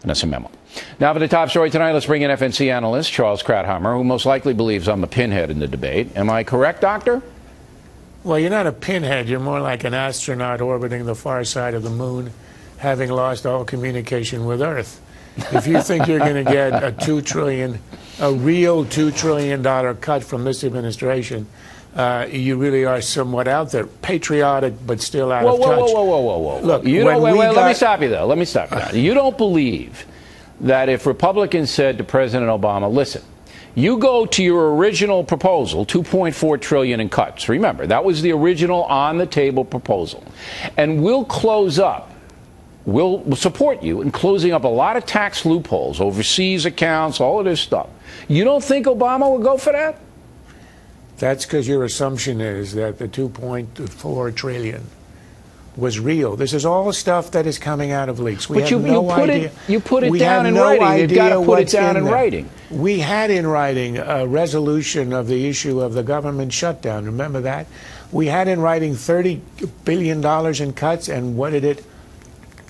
And that's a memo. Now for the top story tonight, let's bring in FNC analyst Charles Krauthammer, who most likely believes I'm a pinhead in the debate. Am I correct, Doctor? Well, you're not a pinhead. You're more like an astronaut orbiting the far side of the moon, having lost all communication with Earth. If you think you're going to get a real $2 trillion cut from this administration, you really are somewhat out there. Patriotic, but still out of touch. Whoa. Look, let me stop you, though. Let me stop you now. You don't believe that if Republicans said to President Obama, listen, you go to your original proposal, $2.4 trillion in cuts. Remember, that was the original on-the-table proposal. And we'll close up. We'll support you in closing up a lot of tax loopholes, overseas accounts, all of this stuff. You don't think Obama would go for that? That's because your assumption is that the $2.4 trillion was real. This is all stuff that is coming out of leaks. You put it down in writing. You've got to put it down in writing. We had in writing a resolution of the issue of the government shutdown. Remember that? We had in writing $30 billion in cuts, and what did it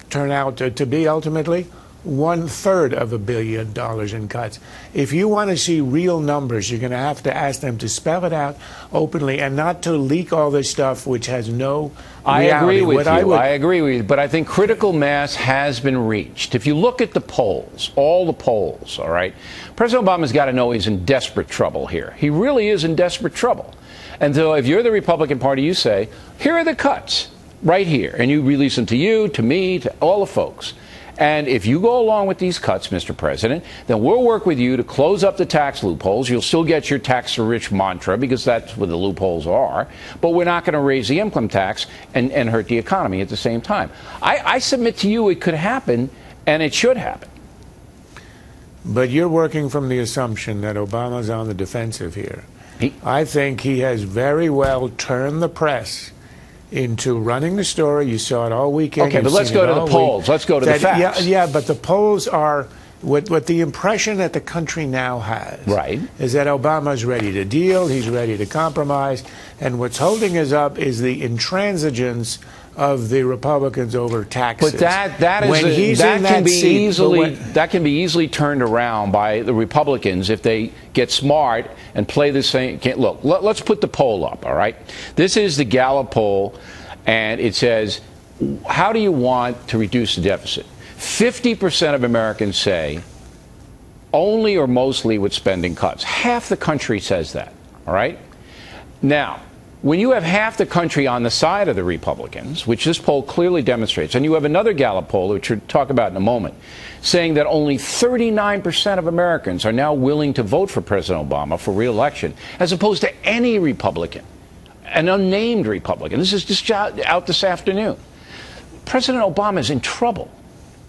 turn out to be ultimately? $1/3 of $1 billion in cuts. If you want to see real numbers, you're going to have to ask them to spell it out openly and not to leak all this stuff which has no reality. I agree with you, but I think critical mass has been reached. If you look at the polls, all the polls, all right, President Obama's got to know he's in desperate trouble here. He really is in desperate trouble. And so if you're the Republican Party, you say, here are the cuts right here, and you release them to you, to me, to all the folks. And if you go along with these cuts, Mr. President, then we'll work with you to close up the tax loopholes. You'll still get your tax-rich mantra because that's what the loopholes are. But we're not going to raise the income tax and hurt the economy at the same time. I submit to you it could happen, and it should happen. But you're working from the assumption that Obama's on the defensive here. I think he has very well turned the press into running the story. You saw it all weekend. Okay, but let's go to the polls. Let's go to the facts. Yeah, but the polls are what the impression that the country now has is that Obama's ready to deal, he's ready to compromise, and what's holding us up is the intransigence of the Republicans over taxes. But that can be easily turned around by the Republicans if they get smart and play the same. Look, let's put the poll up, all right? This is the Gallup poll, and it says, how do you want to reduce the deficit? 50% of Americans say only or mostly with spending cuts. Half the country says that, all right? Now, when you have half the country on the side of the Republicans, which this poll clearly demonstrates, and you have another Gallup poll, which we'll talk about in a moment, saying that only 39% of Americans are now willing to vote for President Obama for re-election, as opposed to any Republican, an unnamed Republican. This is just out this afternoon. President Obama is in trouble,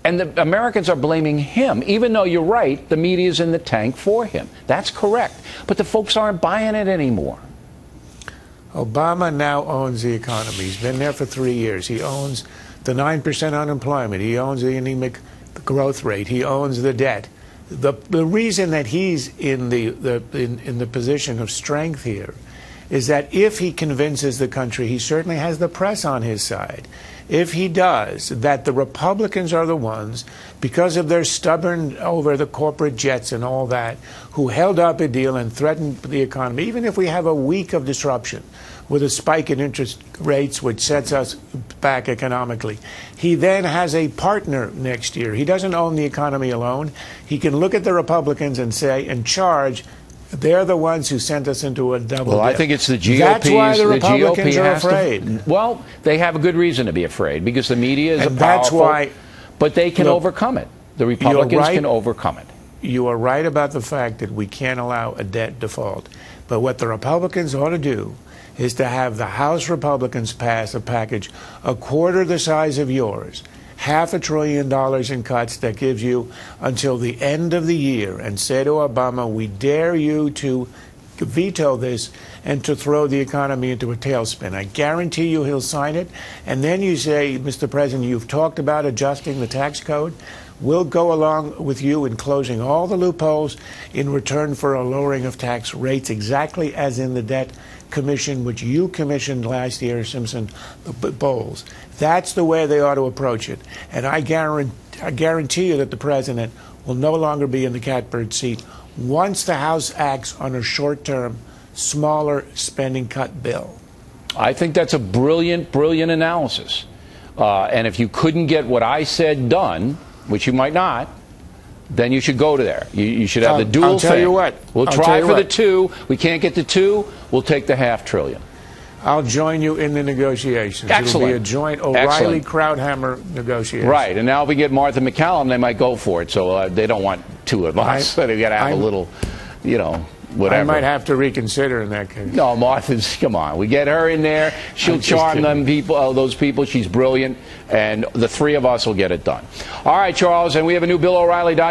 and the Americans are blaming him, even though you're right, the media is in the tank for him. That's correct. But the folks aren't buying it anymore. Obama now owns the economy. He's been there for 3 years. He owns the 9% unemployment. He owns the anemic growth rate. He owns the debt. The reason that he's in the position of strength here is that if he convinces the country, he certainly has the press on his side. If he does, that the Republicans are the ones, because of their stubborn over the corporate jets and all that, who held up a deal and threatened the economy, even if we have a week of disruption with a spike in interest rates, which sets us back economically. He then has a partner next year. He doesn't own the economy alone. He can look at the Republicans and say, and charge, they're the ones who sent us into a double dip. I think it's the GOP. That's why the Republicans are afraid. Well, they have a good reason to be afraid because the media is and that's why. But they can overcome it. The Republicans can overcome it. You are right about the fact that we can't allow a debt default. But what the Republicans ought to do is to have the House Republicans pass a package a quarter the size of yours, $500 billion in cuts that gives you until the end of the year, and say to Obama, we dare you to veto this and to throw the economy into a tailspin. I guarantee you he'll sign it. And then you say, Mr. President, you've talked about adjusting the tax code. We'll go along with you in closing all the loopholes in return for a lowering of tax rates, exactly as in the debt commission, which you commissioned last year, Simpson Bowles. That's the way they ought to approach it. And I I guarantee you that the president will no longer be in the catbird seat once the House acts on a short-term, smaller spending cut bill. I think that's a brilliant, brilliant analysis. And if you couldn't get what I said done, which you might not, then you should go to there. You should have the dual I'll tell thing. you what. We'll try for the 2. We can't get the 2. We'll take the $500 billion. I'll join you in the negotiations. Excellent. It'll be a joint O'Reilly-Krauthammer negotiation. Right, and now if we get Martha McCallum, they might go for it. So they don't want 2 of us. So they've got to have a little, you know, whatever. I might have to reconsider in that case. No, Martha's, come on. We get her in there. She'll charm them people, those people. She's brilliant. And the 3 of us will get it done. All right, Charles, and we have a new BillO'Reilly.com.